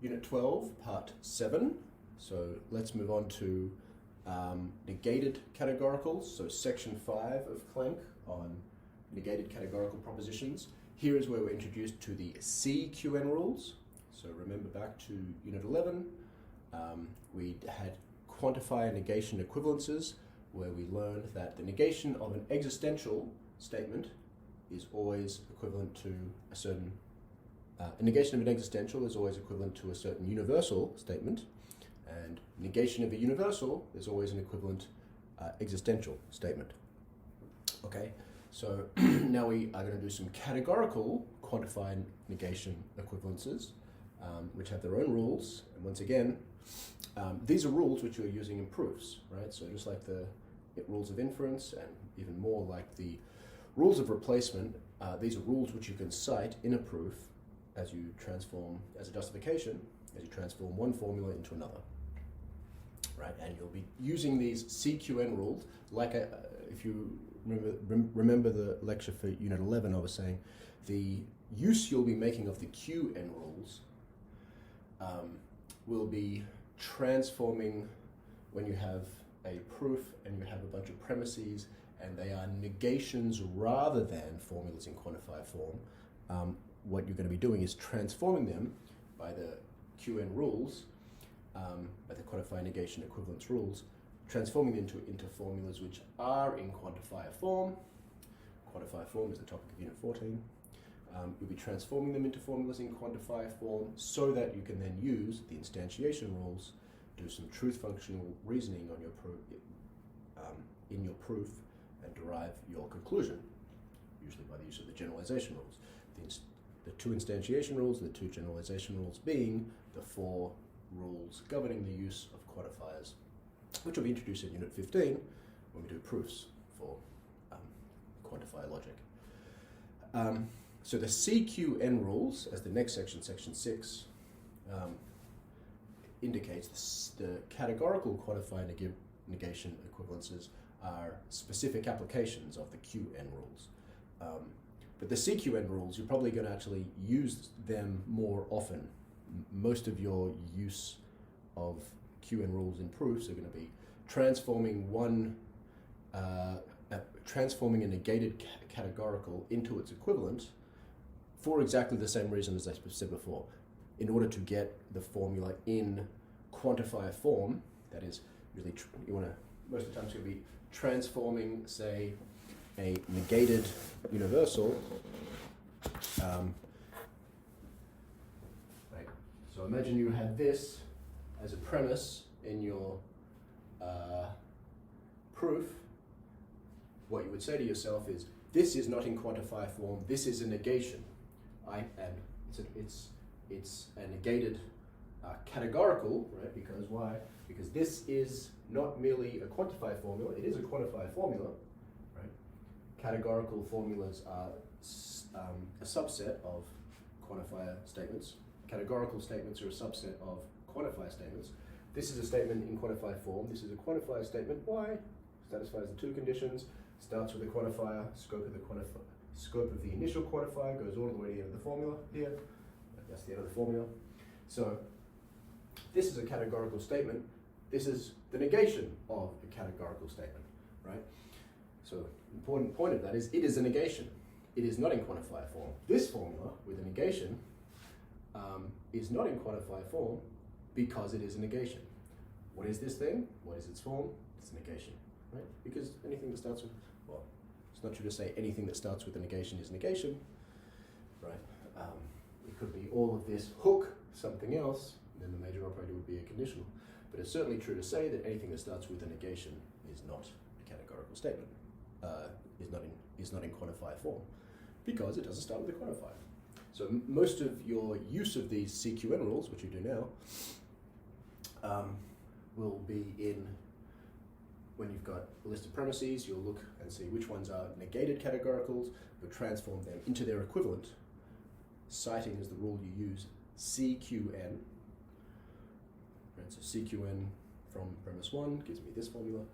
Unit 12, Part 7. So let's move on to Negated Categoricals. So Section 5 of Klenk on Negated Categorical propositions. Here is where we're introduced to the Cqn Rules. So remember back to Unit 11, we had Quantifier, Negation, Equivalences, where we learned that the negation of an existential statement is always equivalent to a certain a negation of an existential is always equivalent to a certain universal statement, and negation of a universal is always an equivalent existential statement. Okay, so now we are going to do some categorical quantifying negation equivalences, which have their own rules. And once again, these are rules which you're using in proofs, right? So just like the rules of inference, and even more like the rules of replacement, these are rules which you can cite in a proof as you transform, as a justification, as you transform one formula into another, right? And you'll be using these Cqn rules, like if you remember the lecture for Unit 11, I was saying the use you'll be making of the Qn rules will be transforming when you have a proof and you have a bunch of premises and they are negations rather than formulas in quantifier form. What you're going to be doing is transforming them by the Qn rules, by the quantify, negation, equivalence rules, transforming them into formulas which are in quantifier form. Quantifier form is the topic of Unit 14. You'll be transforming them into formulas in quantifier form so that you can then use the instantiation rules, do some truth functional reasoning on your in your proof, and derive your conclusion, usually by the use of the generalization rules. The two instantiation rules, the two generalization rules being the four rules governing the use of quantifiers, which will be introduced in Unit 15 when we do proofs for quantifier logic. So the Cqn rules, as the next section, Section 6, indicates the categorical quantifier negation equivalences are specific applications of the Qn rules. But the Cqn rules, you're probably going to actually use them more often. Most of your use of Qn rules in proofs are going to be transforming transforming a negated categorical into its equivalent for exactly the same reason as I said before. In order to get the formula in quantifier form, that is, really you want to, most of the time it's going to be transforming, say, a negated universal. Right. So imagine you had this as a premise in your proof. What you would say to yourself is, this is not in quantifier form, this is a negation. It's a negated categorical, right? Because why? Because this is not merely a quantifier formula, it is a quantifier formula, right? Categorical formulas are a subset of quantifier statements. Categorical statements are a subset of quantifier statements. This is a statement in quantifier form. This is a quantifier statement. Why? Satisfies the two conditions. Starts with the quantifier, scope of the initial quantifier goes all the way to the end of the formula here. That's the end of the formula. So this is a categorical statement. This is the negation of a categorical statement, right? So important point of that is it is a negation. It is not in quantifier form. This formula with a negation is not in quantifier form because it is a negation. What is this thing? What is its form? It's a negation, right? Because anything that starts with, well, it's not true to say anything that starts with a negation is negation, right? It could be all of this hook something else, then the major operator would be a conditional. But it's certainly true to say that anything that starts with a negation is not a categorical statement, is not in quantifier form, because it doesn't start with a quantifier. So most of your use of these Cqn rules, which you do now, will be in, when you've got a list of premises, you'll look and see which ones are negated categoricals, you'll transform them into their equivalent, citing as the rule you use Cqn. Right, so Cqn from premise 1 gives me this formula.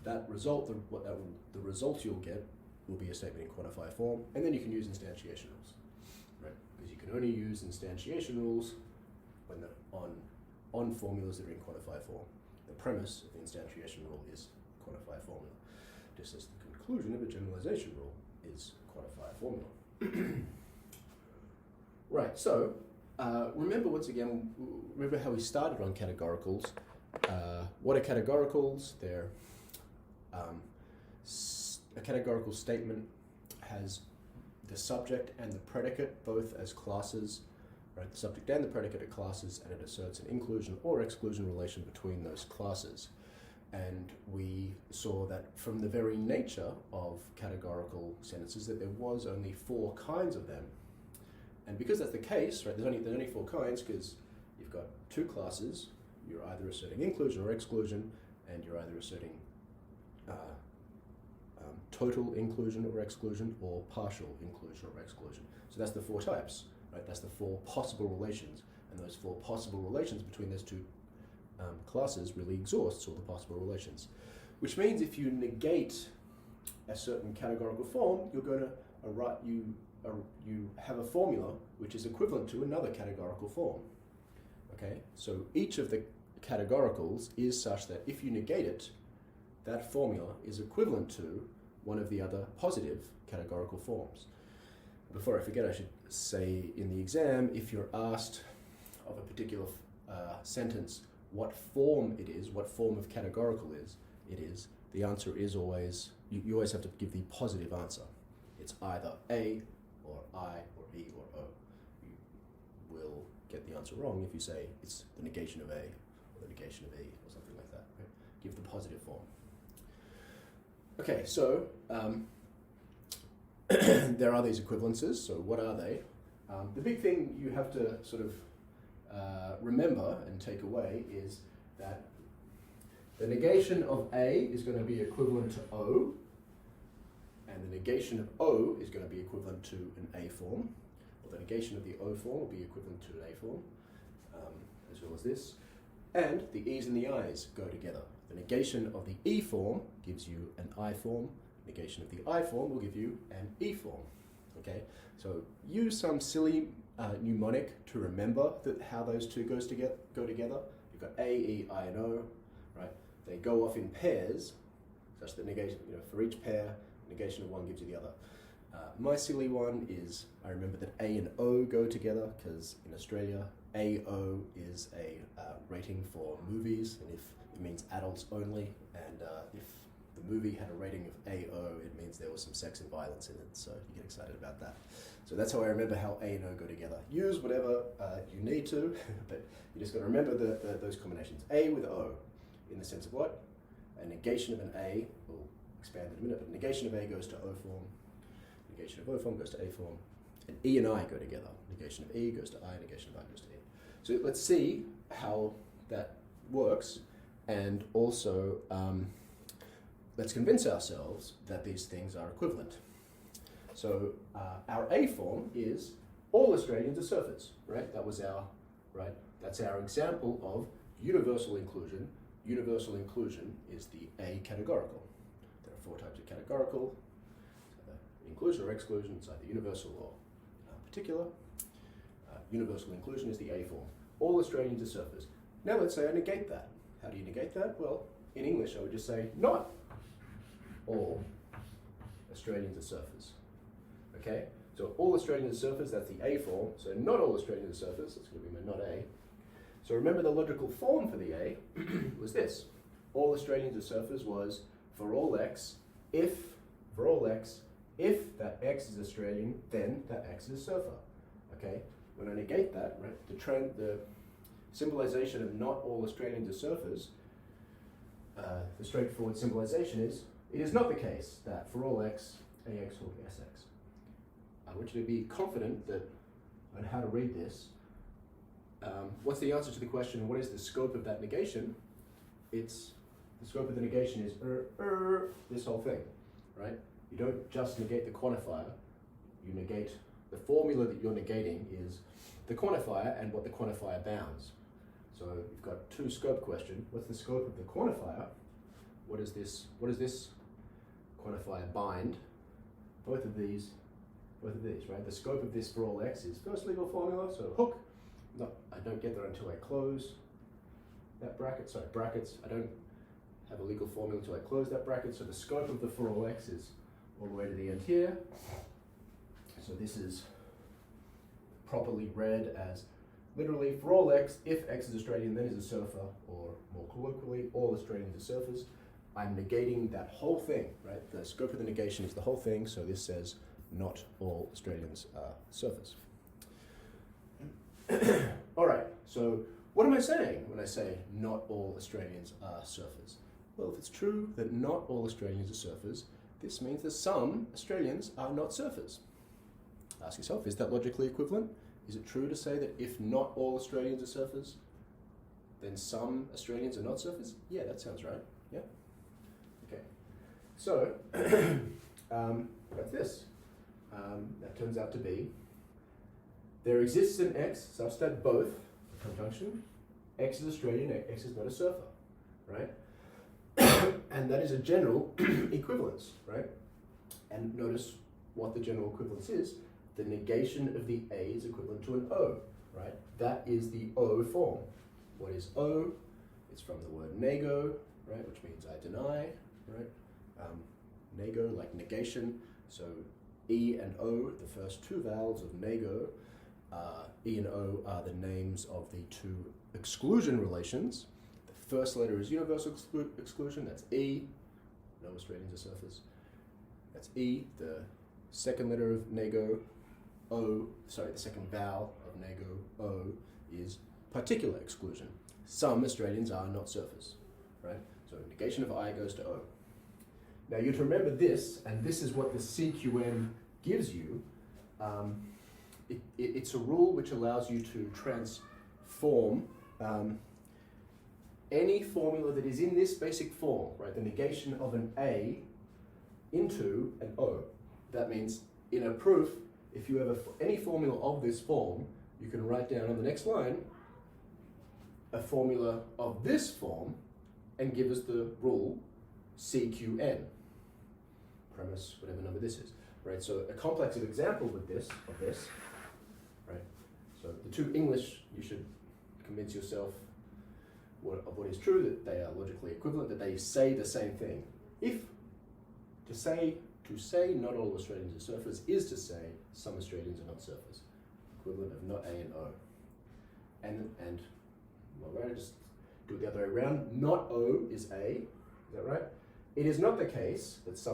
That result, the result you'll get will be a statement in quantifier form, and then you can use instantiation rules, right? Because you can only use instantiation rules on formulas that are in quantify form. The premise of the instantiation rule is quantify formula, just as the conclusion of a generalization rule is quantify formula. Right, so remember once again, remember how we started on categoricals. What are categoricals? They're a categorical statement has the subject and the predicate both as classes, right? The subject and the predicate are classes, and it asserts an inclusion or exclusion relation between those classes. And we saw that from the very nature of categorical sentences that there was only 4 kinds of them. And because that's the case, right, there's only 4 kinds because you've got 2 classes, you're either asserting inclusion or exclusion, and you're either asserting total inclusion or exclusion or partial inclusion or exclusion. So that's the 4 types, right? That's the 4 possible relations, and those 4 possible relations between those 2 classes really exhausts all the possible relations. Which means if you negate a certain categorical form, you're going to you have a formula which is equivalent to another categorical form. Okay, so each of the categoricals is such that if you negate it, that formula is equivalent to one of the other positive categorical forms. Before I forget, I should say in the exam, if you're asked of a particular sentence what form it is, what form of categorical it is, the answer is always, you always have to give the positive answer. It's either A or I or E or O. You will get the answer wrong if you say it's the negation of A or the negation of E or something like that. Right? Give the positive form. Okay, so there are these equivalences. So what are they? The big thing you have to sort of remember and take away is that the negation of A is going to be equivalent to O, and the negation of O is going to be equivalent to an A form, or the negation of the O form will be equivalent to an A form, as well as this. And the E's and the I's go together. The negation of the E form gives you an I form. Negation of the I form will give you an E form. Okay, so use some silly mnemonic to remember how those 2 go together. You've got A, E, I, and O, right? They go off in pairs, such that negation, for each pair, negation of one gives you the other. My silly one is, I remember that A and O go together because in Australia, AO is a rating for movies, and if it means adults only, and if the movie had a rating of AO, it means there was some sex and violence in it, so you get excited about that. So that's how I remember how A and O go together. Use whatever you need to, but you just got to remember those combinations. A with O, in the sense of what? A negation of an A, we'll expand in a minute, but negation of A goes to O form, negation of O form goes to A form, and E and I go together. Negation of E goes to I, negation of I goes to E. So let's see how that works, and also let's convince ourselves that these things are equivalent. So our A form is all Australians are surfers, right? That was our, right? That's our example of universal inclusion. Universal inclusion is the A categorical. There are 4 types of categorical. Inclusion or exclusion, it's either universal or particular. Universal inclusion is the A form. All Australians are surfers. Now let's say I negate that. How do you negate that? Well, in English I would just say not all Australians are surfers. Okay? So all Australians are surfers, that's the A form. So not all Australians are surfers, that's going to be my not A. So remember the logical form for the A was this. All Australians are surfers was for all X, if that X is Australian, then that X is surfer. Okay? When I negate that, right, the symbolization of not all Australians are surfers, the straightforward symbolization is, it is not the case that for all X, AX will be SX. I want you to be confident that on how to read this. What's the answer to the question, what is the scope of that negation? It's, the scope of the negation is this whole thing, right? You don't just negate the quantifier, you negate, the formula that you're negating is the quantifier and what the quantifier bounds. So you've got 2 scope question. What's the scope of the quantifier? What is this quantifier bind? Both of these, right? The scope of this for all X is first legal formula, so hook, I don't get there until I close that bracket. Sorry, brackets. I don't have a legal formula until I close that bracket. So the scope of the for all x is all the way to the end here. So this is properly read as literally for all x, if x is Australian, then is a surfer, or more colloquially, all Australians are surfers. I'm negating that whole thing, right? The scope of the negation is the whole thing, so this says not all Australians are surfers. All right, so what am I saying when I say not all Australians are surfers? Well, if it's true that not all Australians are surfers, this means that some Australians are not surfers. Ask yourself, is that logically equivalent? Is it true to say that if not all Australians are surfers, then some Australians are not surfers? Yeah, that sounds right. Yeah? Okay. So, that's this. That turns out to be, there exists an x such that both, conjunction, x is Australian, x is not a surfer, right? And that is a general equivalence, right? And notice what the general equivalence is. The negation of the A is equivalent to an O, right? That is the O form. What is O? It's from the word nego, right? Which means I deny, right? Nego, like negation. So E and O, the first two vowels of nego, E and O are the names of the two exclusion relations. The first letter is universal exclusion, that's E. No Australians are surfers. That's E. The second letter of nego, O, sorry, the second vowel of nego, O, is particular exclusion. Some Australians are not surfers, right? So negation of I goes to O. Now you have to remember this, and this is what the Cqn gives you. It's a rule which allows you to transform any formula that is in this basic form, right? The negation of an A into an O. That means in a proof, if you have any formula of this form, you can write down on the next line a formula of this form and give us the rule Cqn, premise, whatever number this is, right? So a complex example with this, right? So the two English, you should convince yourself of what is true, that they are logically equivalent, that they say the same thing. If to say not all Australians are surfers is to say some Australians are not surfers. Equivalent of not A and O. And well, right, just do it the other way around. Not O is A, is that right? It is not the case that some